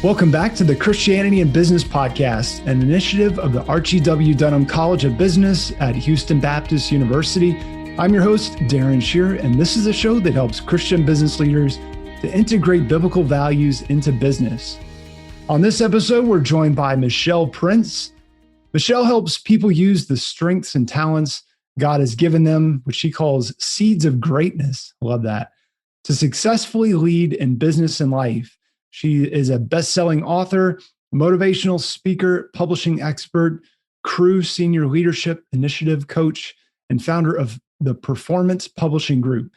Welcome back to the Christianity and Business Podcast, an initiative of the Archie W. Dunham College of Business at Houston Baptist University. I'm your host, Darren Shear, and this is a show that helps Christian business leaders to integrate biblical values into business. On this episode, we're joined by Michelle Prince. Michelle helps people use the strengths and talents God has given them, which she calls seeds of greatness. Love that. To successfully lead in business and life. She is a best-selling author, motivational speaker, publishing expert, Crew Senior Leadership Initiative coach, and founder of the Performance Publishing Group.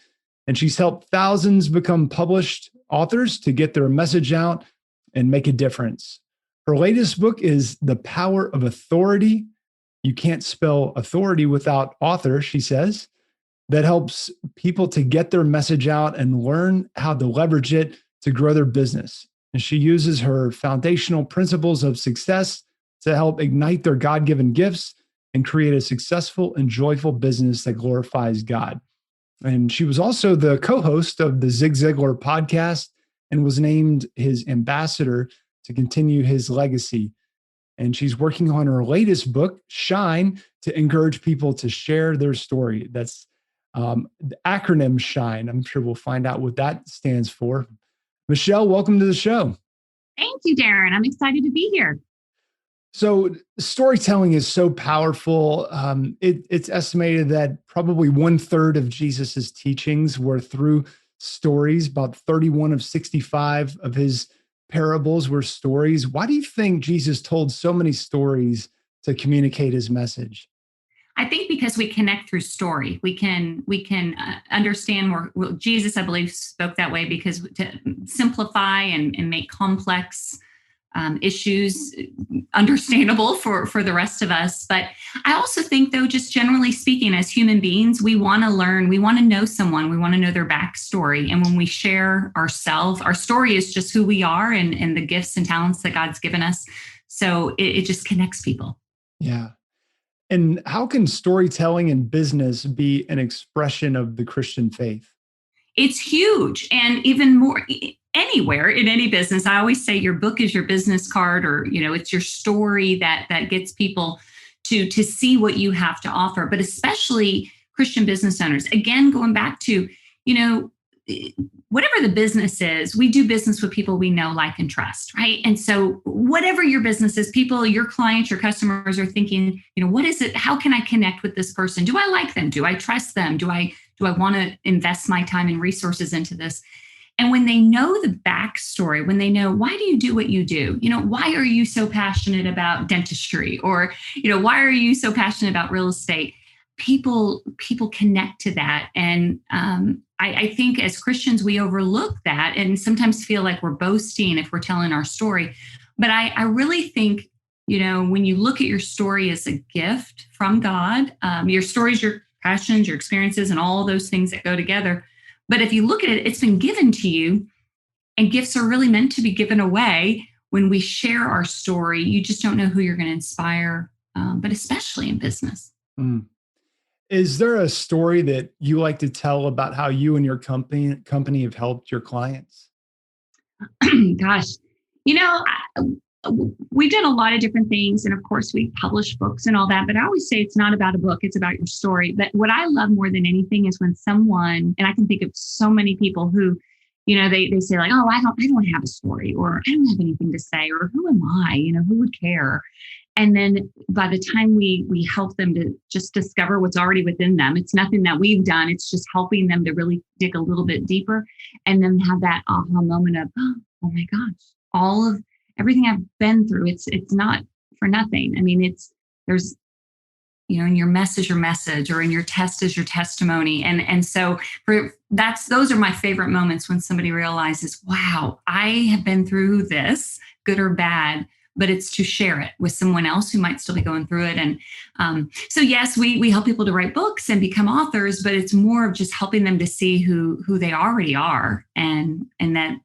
And she's helped thousands become published authors to get their message out and make a difference. Her latest book is The Power of Authority. You can't spell authority without author, she says, that helps people to get their message out and learn how to leverage it to grow their business. And she uses her foundational principles of success to help ignite their God-given gifts and create a successful and joyful business that glorifies God. And she was also the co-host of the Zig Ziglar podcast and was named his ambassador to continue his legacy. And she's working on her latest book, Shine, to encourage people to share their story. That's the acronym SHINE. I'm sure we'll find out what that stands for. Michelle, welcome to the show. Thank you, Darren. I'm excited to be here. So storytelling is so powerful. It's estimated that probably 1/3 of Jesus's teachings were through stories. About 31 of 65 of his parables were stories. Why do you think Jesus told so many stories to communicate his message? I think because we connect through story, we can understand more. Well, Jesus, I believe, spoke that way because to simplify and make complex issues understandable for the rest of us. But I also think, though, just generally speaking, as human beings, we want to learn, we want to know someone, we want to know their backstory. And when we share ourselves, our story is just who we are and the gifts and talents that God's given us. So it just connects people. Yeah. And how can storytelling in business be an expression of the Christian faith? It's huge. And even more anywhere in any business, I always say your book is your business card, or, it's your story that gets people to see what you have to offer, but especially Christian business owners. Again, going back to, whatever the business is, we do business with people we know, like, and trust, right? And so whatever your business is, people, your clients, your customers are thinking, what is it? How can I connect with this person? Do I like them? Do I trust them? Do I want to invest my time and resources into this? And when they know the backstory, when they know, why do you do what you do? Why are you so passionate about dentistry? Or, why are you so passionate about real estate? People connect to that. And I think as Christians, we overlook that and sometimes feel like we're boasting if we're telling our story. But I really think, when you look at your story as a gift from God, your stories, your passions, your experiences, and all those things that go together. But if you look at it, it's been given to you, and gifts are really meant to be given away. When we share our story, you just don't know who you're going to inspire, but especially in business. Mm. Is there a story that you like to tell about how you and your company have helped your clients? Gosh, we've done a lot of different things. And of course, we publish books and all that. But I always say it's not about a book, it's about your story. But what I love more than anything is when someone, and I can think of so many people who, they say, like, oh, I don't have a story, or I don't have anything to say, or who am I? Who would care? And then by the time we help them to just discover what's already within them, it's nothing that we've done. It's just helping them to really dig a little bit deeper and then have that aha moment of, oh my gosh, everything I've been through, it's not for nothing. I mean, there's, in your mess is your message, or in your test is your testimony. And so those are my favorite moments, when somebody realizes, wow, I have been through this, good or bad, but it's to share it with someone else who might still be going through it. And so yes, we help people to write books and become authors, but it's more of just helping them to see who they already are, and that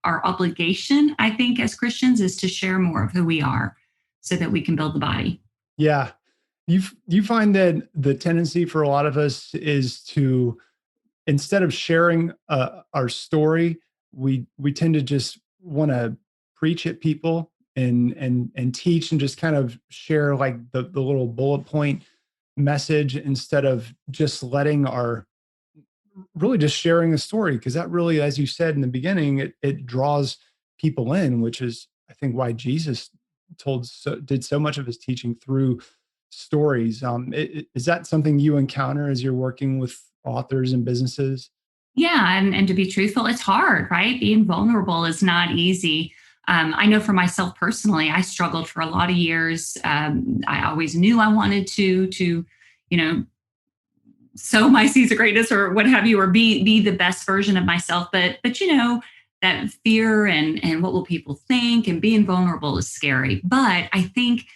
our obligation, I think, as Christians, is to share more of who we are so that we can build the body. Yeah. You find that the tendency for a lot of us is to, instead of sharing our story, we tend to just want to preach at people and teach and just kind of share like the little bullet point message instead of just really just sharing a story, because that really, as you said in the beginning, it draws people in, which is I think why Jesus did so much of his teaching through stories. Is that something you encounter as you're working with authors and businesses? Yeah. And to be truthful, it's hard, right? Being vulnerable is not easy. I know for myself personally, I struggled for a lot of years. I always knew I wanted to, sow my seeds of greatness or what have you, or be the best version of myself. But that fear and what will people think and being vulnerable is scary. But I think,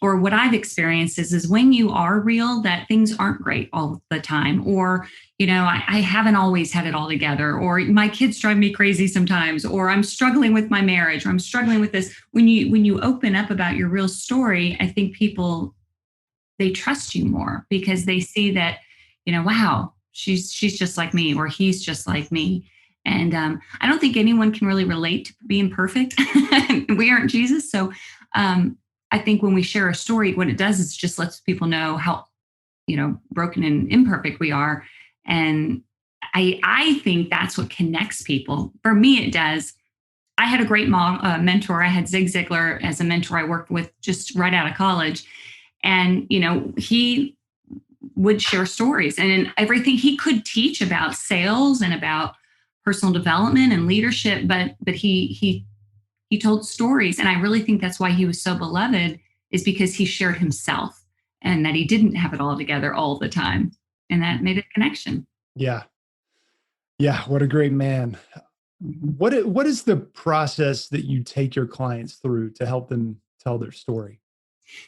or what I've experienced is when you are real, that things aren't great all the time. Or, I haven't always had it all together, or my kids drive me crazy sometimes, or I'm struggling with my marriage, or I'm struggling with this. When you open up about your real story, I think people, they trust you more because they see that, wow, she's just like me, or he's just like me. And I don't think anyone can really relate to being perfect. We aren't Jesus. So I think when we share a story, what it does is just lets people know how, broken and imperfect we are. And I think that's what connects people. For me, it does. I had a great mentor. I had Zig Ziglar as a mentor I worked with just right out of college. And, he would share stories and everything he could teach about sales and about personal development and leadership. But he told stories. And I really think that's why he was so beloved, is because he shared himself and that he didn't have it all together all the time. And that made a connection. Yeah. Yeah. What a great man. What is the process that you take your clients through to help them tell their story?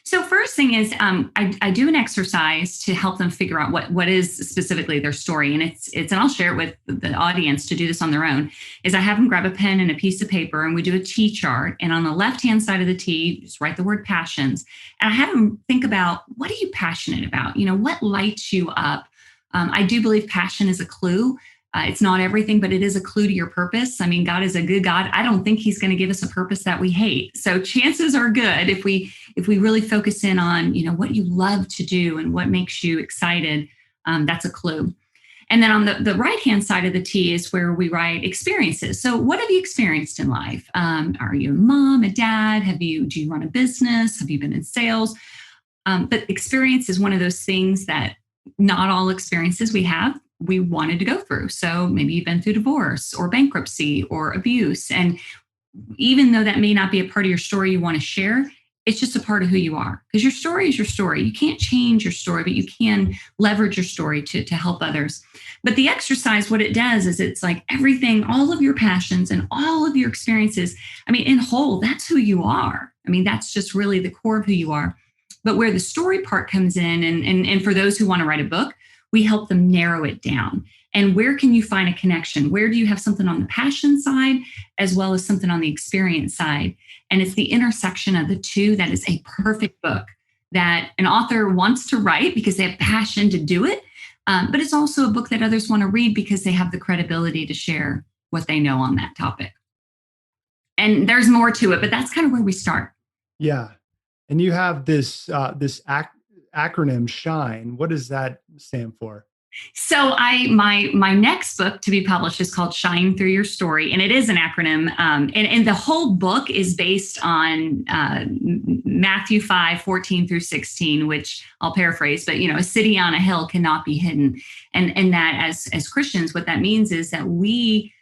So first thing is I do an exercise to help them figure out what is specifically their story. And it's and I'll share it with the audience to do this on their own, is I have them grab a pen and a piece of paper and we do a T chart. And on the left-hand side of the T, just write the word passions. And I have them think about, what are you passionate about? What lights you up? I do believe passion is a clue. It's not everything, but it is a clue to your purpose. I mean, God is a good God. I don't think he's going to give us a purpose that we hate. So chances are good if we really focus in on, what you love to do and what makes you excited, that's a clue. And then on the right-hand side of the T is where we write experiences. So what have you experienced in life? Are you a mom, a dad? Do you run a business? Have you been in sales? But experience is one of those things that not all experiences we wanted to go through. So maybe you've been through divorce or bankruptcy or abuse. And even though that may not be a part of your story you want to share, it's just a part of who you are, because your story is your story. You can't change your story, but you can leverage your story to help others. But the exercise, what it does is it's like everything, all of your passions and all of your experiences. I mean, in whole, that's who you are. I mean, that's just really the core of who you are. But where the story part comes in, and for those who want to write a book, we help them narrow it down. And where can you find a connection? Where do you have something on the passion side as well as something on the experience side? And it's the intersection of the two that is a perfect book that an author wants to write because they have passion to do it. But it's also a book that others want to read because they have the credibility to share what they know on that topic. And there's more to it, but that's kind of where we start. Yeah. And you have this acronym SHINE. What does that stand for? So my next book to be published is called Shine Through Your Story, and it is an acronym. And the whole book is based on Matthew 5:14 through 16, which I'll paraphrase, but a city on a hill cannot be hidden. And that as Christians, what that means is that we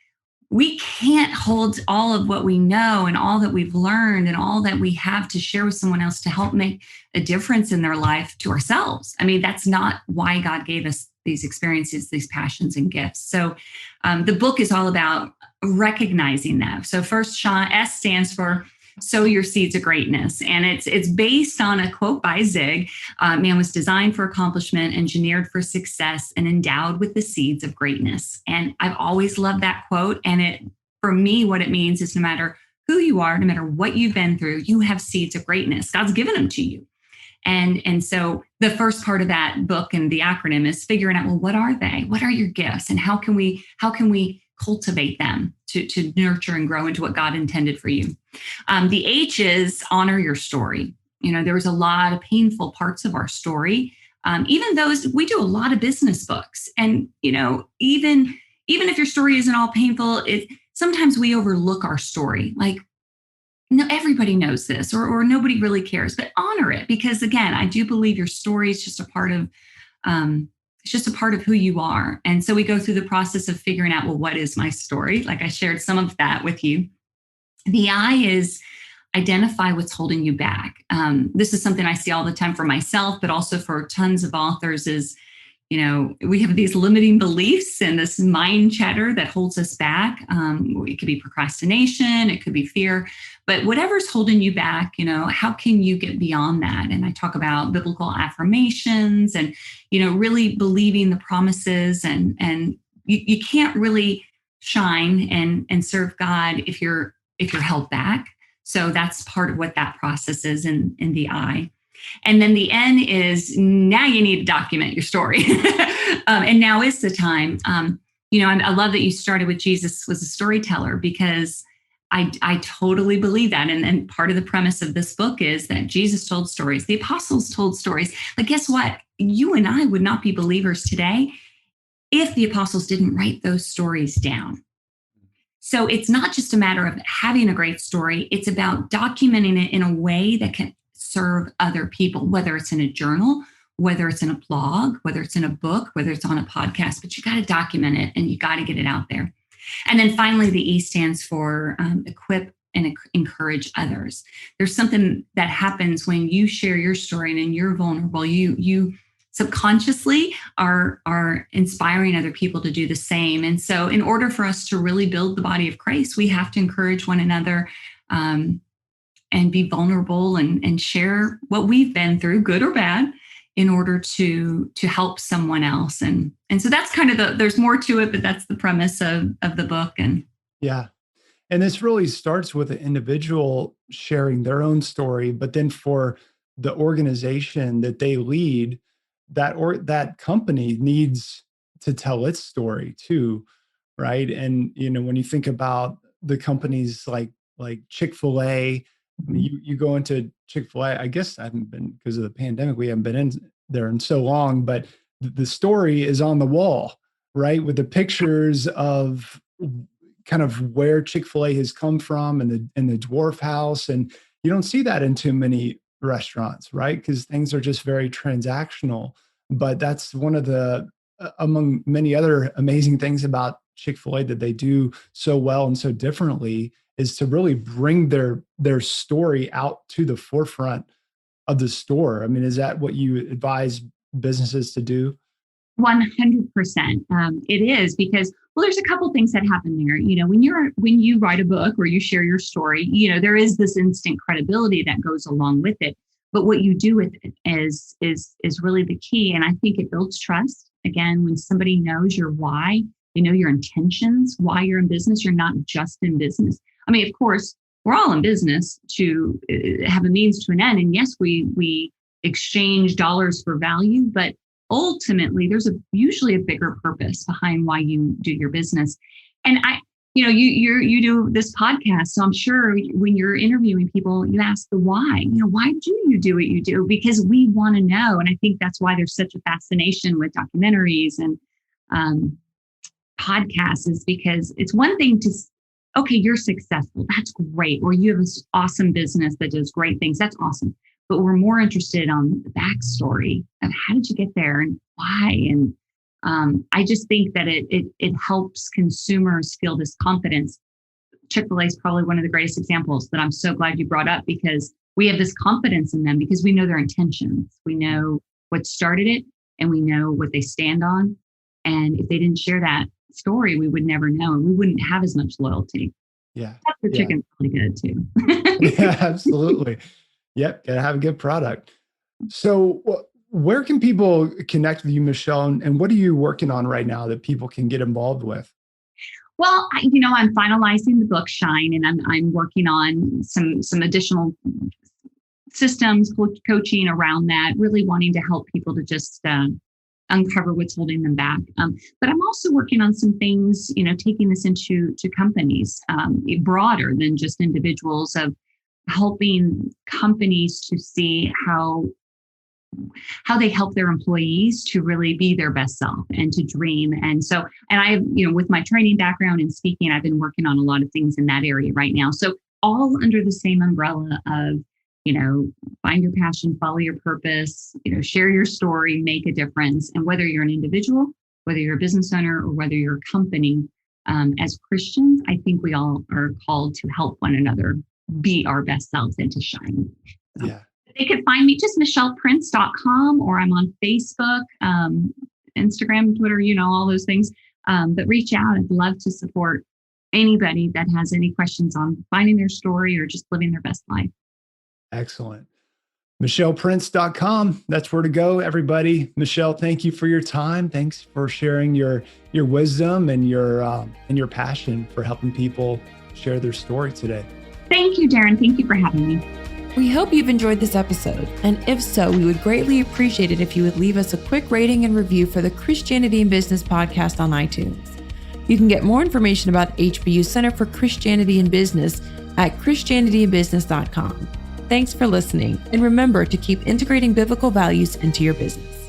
can't hold all of what we know and all that we've learned and all that we have to share with someone else to help make a difference in their life to ourselves. I mean, that's not why God gave us these experiences, these passions and gifts. So the book is all about recognizing that. So first, S stands for Sow Your Seeds of Greatness. And it's based on a quote by Zig. Man was designed for accomplishment, engineered for success, and endowed with the seeds of greatness. And I've always loved that quote. And for me, what it means is no matter who you are, no matter what you've been through, you have seeds of greatness. God's given them to you. And so the first part of that book and the acronym is figuring out, well, what are they? What are your gifts? And how can we cultivate them to nurture and grow into what God intended for you. The H is honor your story. There was a lot of painful parts of our story. Even those, we do a lot of business books. And, even if your story isn't all painful, sometimes we overlook our story. Like, no, everybody knows this, or nobody really cares, but honor it. Because again, I do believe your story is just a part of, it's just a part of who you are. And so we go through the process of figuring out, well, what is my story? Like I shared some of that with you. The I is identify what's holding you back. This is something I see all the time for myself, but also for tons of authors is, we have these limiting beliefs and this mind chatter that holds us back. It could be procrastination, it could be fear, but whatever's holding you back, how can you get beyond that? And I talk about biblical affirmations and, really believing the promises and you can't really shine and serve God if you're held back. So that's part of what that process is in the I. And then the N is now you need to document your story. And now is the time. I love that you started with Jesus was a storyteller because I totally believe that. And part of the premise of this book is that Jesus told stories. The apostles told stories. But guess what? You and I would not be believers today if the apostles didn't write those stories down. So it's not just a matter of having a great story. It's about documenting it in a way that can serve other people, whether it's in a journal, whether it's in a blog, whether it's in a book, whether it's on a podcast, but you got to document it and you got to get it out there. And then finally, the E stands for equip and encourage others. There's something that happens when you share your story and you're vulnerable. You subconsciously are inspiring other people to do the same. And so in order for us to really build the body of Christ, we have to encourage one another and be vulnerable and share what we've been through, good or bad, in order to help someone else. And so that's kind of there's more to it, but that's the premise of the book. And yeah. And this really starts with an individual sharing their own story, but then for the organization that they lead, that company needs to tell its story too, right? And when you think about the companies like Chick-fil-A, I mean, you go into Chick-fil-A, I guess I haven't been because of the pandemic, we haven't been in there in so long, but the story is on the wall, right? With the pictures of kind of where Chick-fil-A has come from and the Dwarf House. And you don't see that in too many restaurants, right? Because things are just very transactional. But that's one of the, among many other amazing things about Chick-fil-A that they do so well and so differently is to really bring their story out to the forefront of the store. I mean, is that what you advise businesses to do? 100%. It is because, well, there's a couple things that happen there. When you write a book or you share your story, there is this instant credibility that goes along with it. But what you do with it is really the key. And I think it builds trust. Again, when somebody knows your why, they know your intentions, why you're in business, you're not just in business. I mean, of course, we're all in business to have a means to an end. And yes, we exchange dollars for value, but ultimately there's usually a bigger purpose behind why you do your business. And you do this podcast, so I'm sure when you're interviewing people, you ask the why. Why do you do what you do? Because we want to know, and I think that's why there's such a fascination with documentaries and podcasts. Is because it's one thing to, okay, you're successful, that's great, or you have this awesome business that does great things, that's awesome. But we're more interested on the backstory of how did you get there and why. And I just think that it helps consumers feel this confidence. Chick-fil-A is probably one of the greatest examples that I'm so glad you brought up, because we have this confidence in them because we know their intentions. We know what started it and we know what they stand on. And if they didn't share that story, we would never know, and we wouldn't have as much loyalty. Yeah. The chicken's really good too. Yeah, absolutely. Yep. Gotta have a good product. So where can people connect with you, Michelle? And what are you working on right now that people can get involved with? Well, I'm finalizing the book Shine, and I'm working on some additional systems, coaching around that, really wanting to help people to just uncover what's holding them back. But I'm also working on some things, taking this into companies, broader than just individuals, of helping companies to see how they help their employees to really be their best self and to dream. And I, with my training background in speaking, I've been working on a lot of things in that area right now. So all under the same umbrella of, find your passion, follow your purpose, share your story, make a difference. And whether you're an individual, whether you're a business owner, or whether you're a company, as Christians, I think we all are called to help one another be our best selves and to shine. So Yeah. they could find me just michellprince.com, or I'm on Facebook, Instagram, Twitter, all those things. But reach out. I'd love to support anybody that has any questions on finding their story or just living their best life. Excellent. michellprince.com. That's where to go, everybody. Michelle, thank you for your time. Thanks for sharing your wisdom and your passion for helping people share their story today. Thank you, Darren. Thank you for having me. We hope you've enjoyed this episode, and if so, we would greatly appreciate it if you would leave us a quick rating and review for the Christianity in Business podcast on iTunes. You can get more information about HBU Center for Christianity in Business at christianityinbusiness.com. Thanks for listening, and remember to keep integrating biblical values into your business.